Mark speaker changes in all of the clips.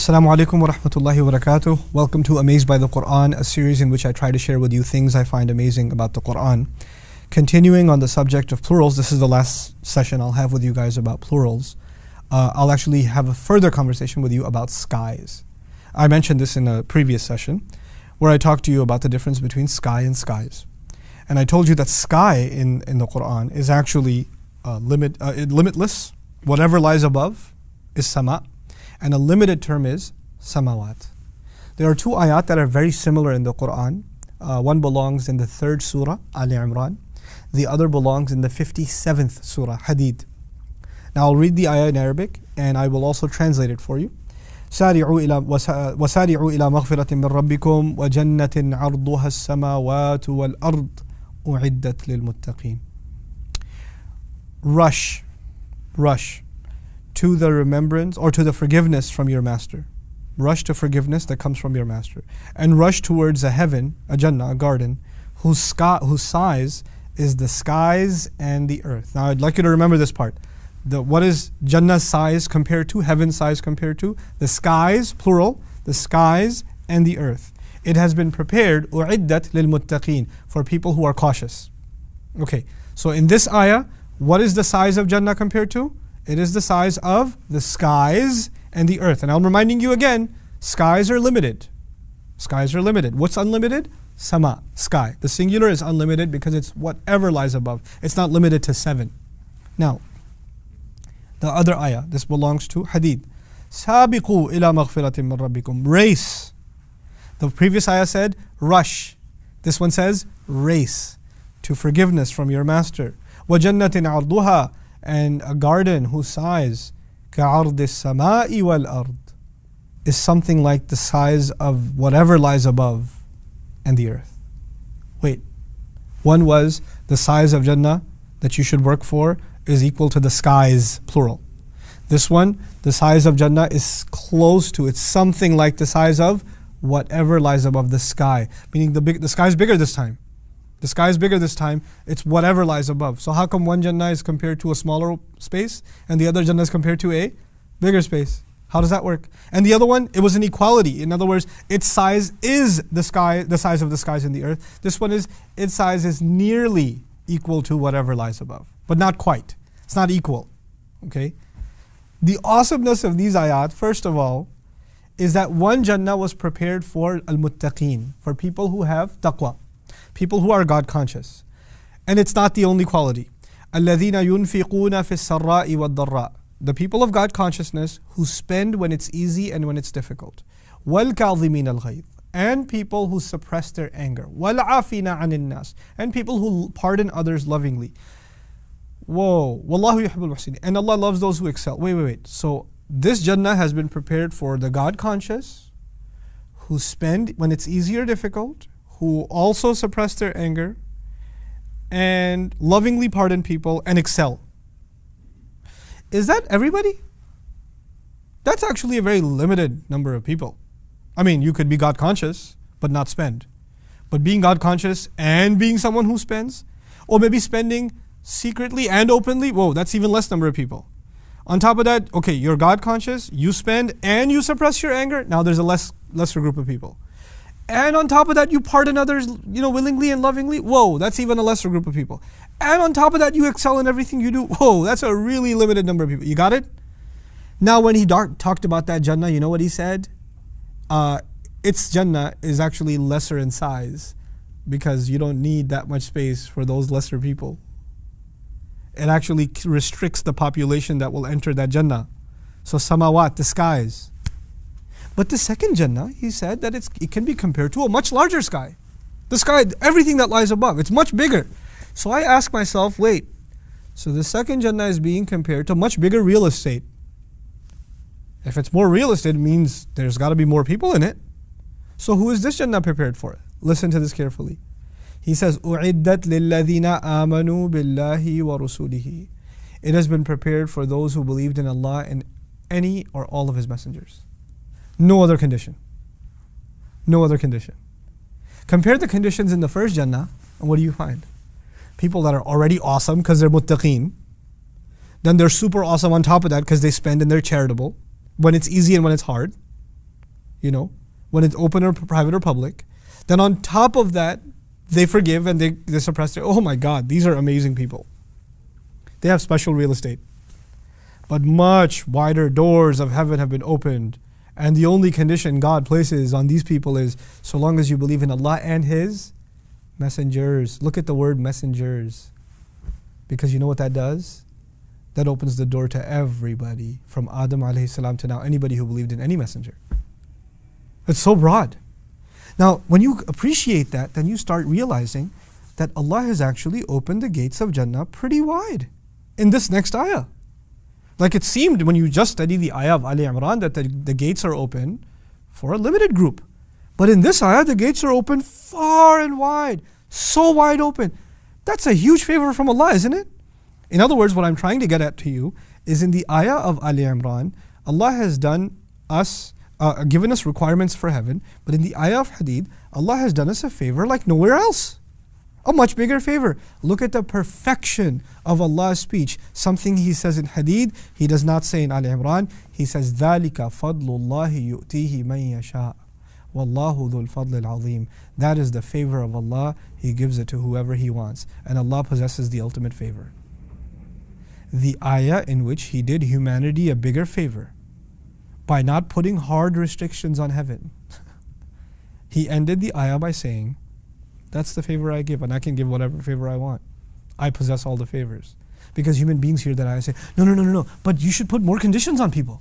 Speaker 1: Assalamu alaikum wa rahmatullahi wa barakatuh. Welcome to Amazed by the Quran, a series in which I try to share with you things I find amazing about the Quran. Continuing on the subject of plurals, this is the last session I'll have with you guys about plurals. I'll actually have a further conversation with you about skies. I mentioned this in a previous session where I talked to you about the difference between sky and skies. And I told you that sky in the Quran is actually limitless. Whatever lies above is sama. And a limited term is samawat. There are two ayat that are very similar in the Quran. One belongs in the 3rd surah, Ali Imran. The other belongs in the 57th surah, Hadid. Now I'll read the ayah in Arabic and I will also translate it for you. وَسَارِعُوا إِلَى مَغْفِرَةٍ مِّن رَبِّكُمْ وَجَنَّةٍ عَرْضُهَا السَّمَاوَاتُ وَالْأَرْضُ أُعِدَّتْ لِلْمُتَّقِينَ. Rush to the remembrance or to the forgiveness from your master. Rush to forgiveness that comes from your master. And rush towards a heaven, a Jannah, a garden, whose size is the skies and the earth. Now I'd like you to remember this part. What is Jannah's size compared to, heaven's size compared to? The skies, plural, the skies and the earth. It has been prepared, أُعِدَّتْ لِلْمُتَّقِينَ, for people who are cautious. Okay, so in this ayah, what is the size of Jannah compared to? It is the size of the skies and the earth. And I'm reminding you again, skies are limited. Skies are limited. What's unlimited? Sama, sky. The singular is unlimited because it's whatever lies above. It's not limited to 7. Now, the other ayah, this belongs to Hadid. سَابِقُوا إِلَى مَغْفِرَةٍ مِّن رَبِّكُمْ. Race. The previous ayah said rush. This one says race to forgiveness from your master. وَجَنَّةٍ عَرْضُهَا, and a garden whose size كَعَرْضِ السَّمَاءِ وَالْأَرْضِ is something like the size of whatever lies above and the earth. Wait, one was the size of Jannah that you should work for is equal to the skies, plural. This one, the size of Jannah is close to, it's something like the size of whatever lies above the sky. Meaning the sky is bigger this time. The sky is bigger this time, it's whatever lies above. So how come one Jannah is compared to a smaller space and the other Jannah is compared to a bigger space? How does that work? And the other one, it was an equality. In other words, its size is the size of the skies and the earth. This one is, its size is nearly equal to whatever lies above, but not quite. It's not equal, okay? The awesomeness of these ayat, first of all, is that one Jannah was prepared for al-muttaqeen, for people who have taqwa. People who are God conscious. And it's not the only quality. الَّذِينَ يُنْفِقُونَ فِي السَّرَّاءِ وَالضَّرَّاءِ. The people of God consciousness who spend when it's easy and when it's difficult. وَالْكَاظِمِينَ الْغَيْظَ. And people who suppress their anger. وَالْعَافِينَ عَنِ النَّاسِ. And people who pardon others lovingly. Whoa. وَاللَّهُ يُحِبُّ الْمُحْسِنِينَ. And Allah loves those who excel. Wait. So this Jannah has been prepared for the God conscious who spend when it's easy or difficult, who also suppress their anger and lovingly pardon people and excel. Is that everybody? That's actually a very limited number of people. I mean, you could be God conscious but not spend. But being God conscious and being someone who spends, or maybe spending secretly and openly, whoa, that's even less number of people. On top of that, okay, you're God conscious, you spend and you suppress your anger, now there's a lesser group of people. And on top of that, you pardon others, willingly and lovingly. Whoa, that's even a lesser group of people. And on top of that, you excel in everything you do. Whoa, that's a really limited number of people. You got it? Now, when he talked about that Jannah, you know what he said? Its Jannah is actually lesser in size because you don't need that much space for those lesser people. It actually restricts the population that will enter that Jannah. So samawat, the skies. But the second Jannah, he said that it can be compared to a much larger sky. The sky, everything that lies above, it's much bigger. So I ask myself, wait, so the second Jannah is being compared to much bigger real estate. If it's more real estate, it means there's got to be more people in it. So who is this Jannah prepared for? Listen to this carefully. He says, أُعِدَّتْ لِلَّذِينَ آمَنُوا بِاللَّهِ وَرُسُولِهِ. It has been prepared for those who believed in Allah and any or all of His messengers. No other condition. No other condition. Compare the conditions in the first Jannah, and what do you find? People that are already awesome because they're muttaqeen. Then they're super awesome on top of that because they spend and they're charitable when it's easy and when it's hard. when it's open or private or public. Then on top of that, they forgive and they suppress it. Oh my God, these are amazing people. They have special real estate. But much wider doors of heaven have been opened. And the only condition God places on these people is, so long as you believe in Allah and His messengers. Look at the word messengers. Because you know what that does? That opens the door to everybody, from Adam alayhi salam to now anybody who believed in any messenger. It's so broad. Now, when you appreciate that, then you start realizing that Allah has actually opened the gates of Jannah pretty wide in this next ayah. Like it seemed when you just study the ayah of Ali Imran that the gates are open for a limited group. But in this ayah, the gates are open far and wide, so wide open. That's a huge favor from Allah, isn't it? In other words, what I'm trying to get at to you is in the ayah of Ali Imran, Allah has given us requirements for heaven, but in the ayah of Hadid, Allah has done us a favor like nowhere else. A much bigger favor. Look at the perfection of Allah's speech. Something He says in Hadid, He does not say in Ali Imran. He says, ذَلِكَ فَضْلُ اللَّهِ يُؤْتِيهِ مَنْ يَشَاءُ وَاللَّهُ ذُو الْفَضْلِ الْعَظِيمِ. That is the favor of Allah. He gives it to whoever He wants. And Allah possesses the ultimate favor. The ayah in which He did humanity a bigger favor by not putting hard restrictions on heaven. He ended the ayah by saying, that's the favor I give, and I can give whatever favor I want. I possess all the favors. Because human beings hear that ayah say, no, but you should put more conditions on people.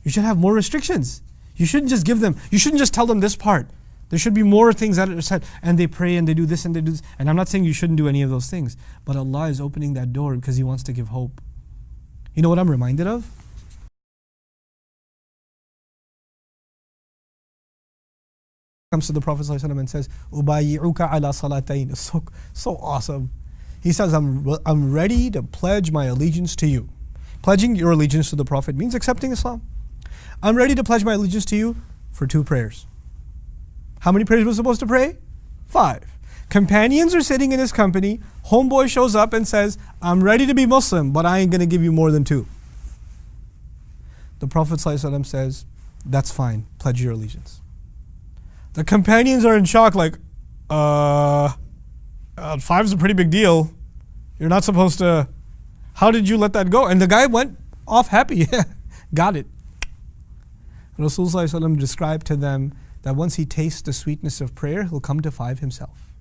Speaker 1: You should have more restrictions. You shouldn't just give them, you shouldn't just tell them this part. There should be more things that are said, and they pray and they do this and they do this. And I'm not saying you shouldn't do any of those things, but Allah is opening that door because He wants to give hope. You know what I'm reminded of? Comes to the Prophet ﷺ and says, "Ubayyi'uka ala salatayn." It's so awesome. He says, I'm ready to pledge my allegiance to you. Pledging your allegiance to the Prophet means accepting Islam. I'm ready to pledge my allegiance to you for 2 prayers. How many prayers were supposed to pray? 5. Companions are sitting in his company. Homeboy shows up and says, I'm ready to be Muslim, but I ain't going to give you more than 2. The Prophet ﷺ says, that's fine, pledge your allegiance. The companions are in shock, like, 5 is a pretty big deal. You're not supposed to, how did you let that go? And the guy went off happy, got it. Rasulullah ﷺ described to them that once he tastes the sweetness of prayer, he'll come to 5 himself.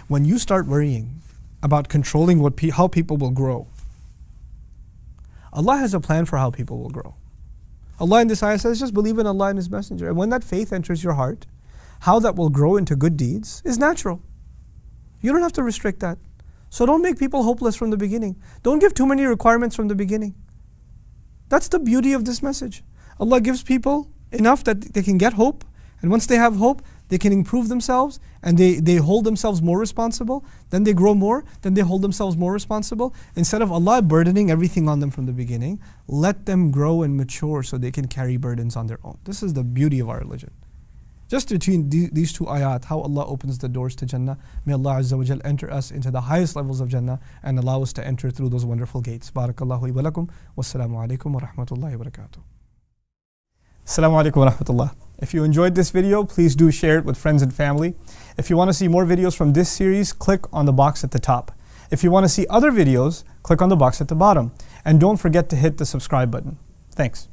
Speaker 1: When you start worrying about controlling how people will grow, Allah has a plan for how people will grow. Allah in this ayah says, just believe in Allah and His Messenger. And when that faith enters your heart, how that will grow into good deeds is natural. You don't have to restrict that. So don't make people hopeless from the beginning. Don't give too many requirements from the beginning. That's the beauty of this message. Allah gives people enough that they can get hope. And once they have hope, they can improve themselves and they hold themselves more responsible. Then they grow more, then they hold themselves more responsible. Instead of Allah burdening everything on them from the beginning, let them grow and mature so they can carry burdens on their own. This is the beauty of our religion. Just between these 2 ayat, how Allah opens the doors to Jannah. May Allah Azza wa Jal enter us into the highest levels of Jannah and allow us to enter through those wonderful gates. Barakallahu li wa lakum. Wassalamu alaikum wa rahmatullahi wa barakatuh. Assalamu alaikum wa rahmatullah. If you enjoyed this video, please do share it with friends and family. If you want to see more videos from this series, click on the box at the top. If you want to see other videos, click on the box at the bottom. And don't forget to hit the subscribe button. Thanks.